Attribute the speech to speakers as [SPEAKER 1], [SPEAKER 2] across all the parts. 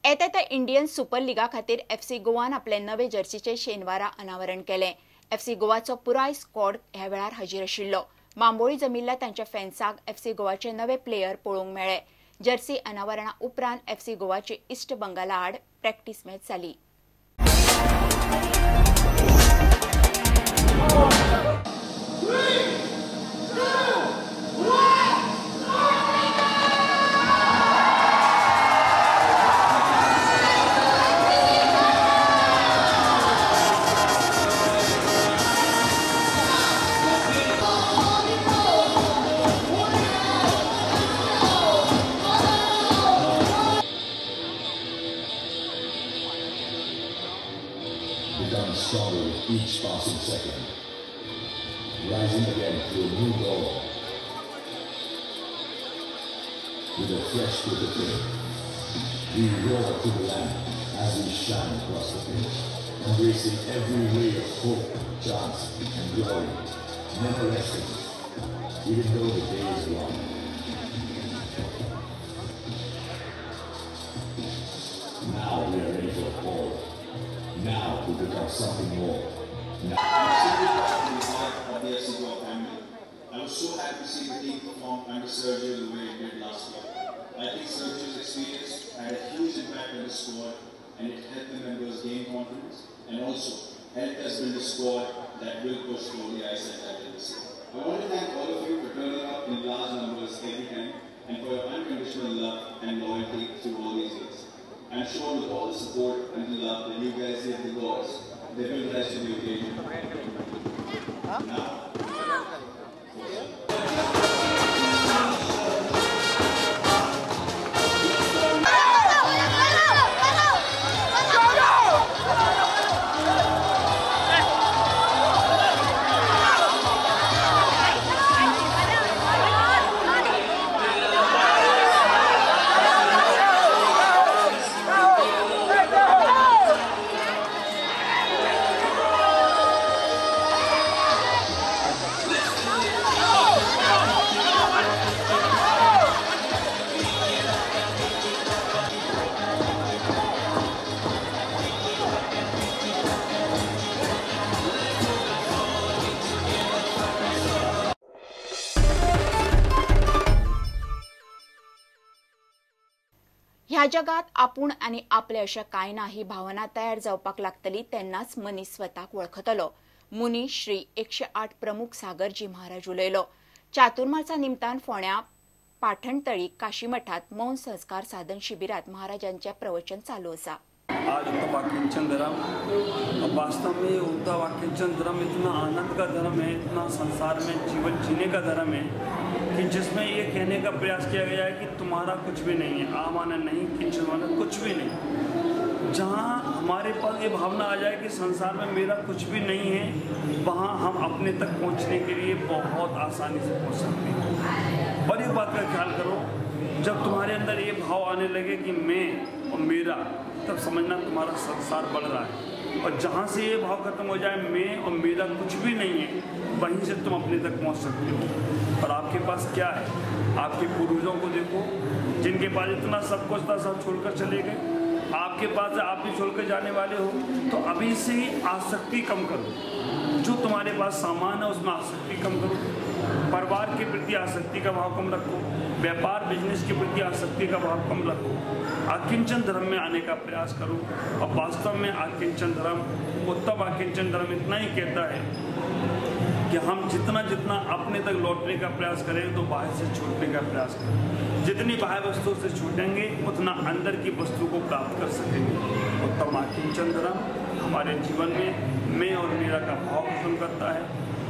[SPEAKER 1] येता त्या Indian super लिगा खातीर FC गोवान आपले नवे जर्सीचे शेनवारा अनावरण केले। FC गोवाचो पुराय स्क्वॉड ह्या वेळार हजीर आशिल्लो। मांबोळी जमिल्ल्या तांच्या फॅन्साक FC गोवाचे नवे प्लेयर पळोवंक मेळ्ळे। जर्सी अनावरणा उपरांत FC गोवाची इस्ट बंगाला आड प्रॅक्टिस मॅच जाली।
[SPEAKER 2] Become stronger with each passing second, rising again to a new goal. With a fresh grip of faith, we roar to the land as we shine across the pitch, embracing every ray of hope, chance, and glory, never resting, even though the day is long. Now we are ready for a call. Now we become something more. Now.
[SPEAKER 3] Of the FC Goa family. I was so happy to see the team perform under Sergio the way it did last year. I think Sergio's experience had a huge impact on the squad, and it helped the members gain confidence and also helped us build a squad that will push for the ISL title this year. I want to thank all of you for turning up in large numbers every time and for your unconditional love and loyalty through all these years. I'm sure with all the support and the love that you guys give the Gods, they will rise to the occasion. Now.
[SPEAKER 1] ह्या जगात आपूण आणि आपले अशें कांय ना ही भावना तयार जावपाक लागतली तेन्नाच मनीस स्वताक वळखतलो। मुनी श्री 108 प्रमुख सागरजी महाराज उलयलो। चातुर्मासा निमतान फोंड्या पाठणतळी काशी मठात मौन संस्कार साधन शिबिरात महाराजांचे प्रवचन चालू आसा।
[SPEAKER 4] आज उत्तम वाक्यांचन धर्म, वास्तव में उत्तम वाक्यांचन धर्म इतना आनंद का धर्म है, इतना संसार में जीवन जीने का धर्म है कि जिसमें ये कहने का प्रयास किया गया है कि तुम्हारा कुछ भी नहीं है, आमाना नहीं, किंचन माना कुछ भी नहीं। जहाँ हमारे पास ये भावना आ जाए कि संसार में मेरा कुछ भी नहीं है, वहाँ हम अपने तक पहुँचने के लिए बहुत आसानी से पहुँच सकते हैं। और एक बात का ख्याल करो, जब तुम्हारे अंदर ये भाव आने लगे कि मैं और मेरा, तब समझना तुम्हारा संसार बढ़ रहा है। और जहाँ से ये भाव खत्म हो जाए मैं और मेरा कुछ भी नहीं है, वहीं से तुम अपने तक पहुँच सकते हो। और आपके पास क्या है? आपके पूर्वजों को देखो, जिनके पास इतना सब कुछ था, सब छोड़कर चले गए। आपके पास आप भी छोड़कर जाने वाले हो, तो अभी से ही आसक्ति कम करो। जो तुम्हारे पास सामान है उसमें आसक्ति कम करो। परिवार के प्रति आसक्ति का भाव कम रखो, व्यापार बिजनेस के प्रति आसक्ति का भाव कम रखो, आकिंचन धर्म में आने का प्रयास करो। और वास्तव में आकिंचन धर्म, उत्तम आकिंचन धर्म इतना ही कहता है कि हम जितना जितना अपने तक लौटने का प्रयास करें तो बाहर से छूटने का प्रयास करें। जितनी बाहर वस्तुओं से छूटेंगे उतना अंदर की वस्तु को प्राप्त कर सकेंगे। उत्तम आकिंचन धर्म हमारे जीवन में मैं और मेरा का भाव खत्म करता है,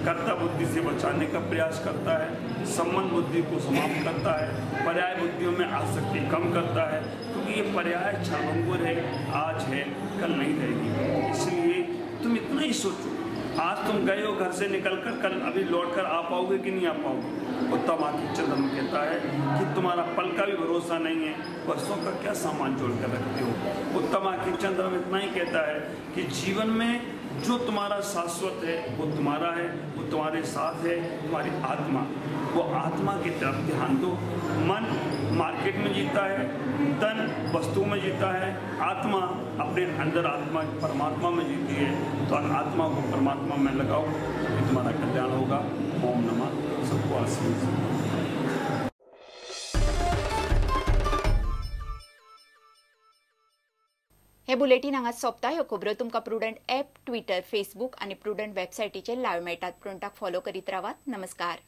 [SPEAKER 4] कर्ता बुद्धि से बचाने का प्रयास करता है, संबंध बुद्धि को समाप्त करता है, पर्याय बुद्धियों में आसक्ति कम करता है, क्योंकि ये पर्याय क्षणभंगुर है, आज है कल नहीं रहेगी। इसलिए तुम इतना ही सोचो, आज तुम गए हो घर से निकलकर, कल अभी लौटकर आ पाओगे कि नहीं आ पाओगे। उत्तम आकिंचन धर्म कहता है कि तुम्हारा पल का भी भरोसा नहीं है, वर्षों का क्या सामान जोड़ कर रखते हो। उत्तम आकिंचन धर्म इतना ही कहता है कि जीवन में जो तुम्हारा शाश्वत है वो तुम्हारा है, वो तुम्हारे साथ है, तुम्हारी आत्मा। वो आत्मा की तरफ ध्यान दो। मार्केट में जीता है, धन वस्तु में जीता है, आत्मा अपने अंदर आत्मा परमात्मा में जीती है। तो आत्मा को परमात्मा में लगाओ, ये तुम्हारा कल्याण होगा। ओम नमः सबको आशीर्वाद।
[SPEAKER 1] हे बुलेटिन हांगा सोंपता। ह्यो खबरो तुमकां प्रुडंट ॲप, ट्विटर, फेसबूक आनी प्रुडंट वेबसायटीचेर लायव्ह मेळटात। प्रुडंटाक फॉलो करीत रावात। नमस्कार।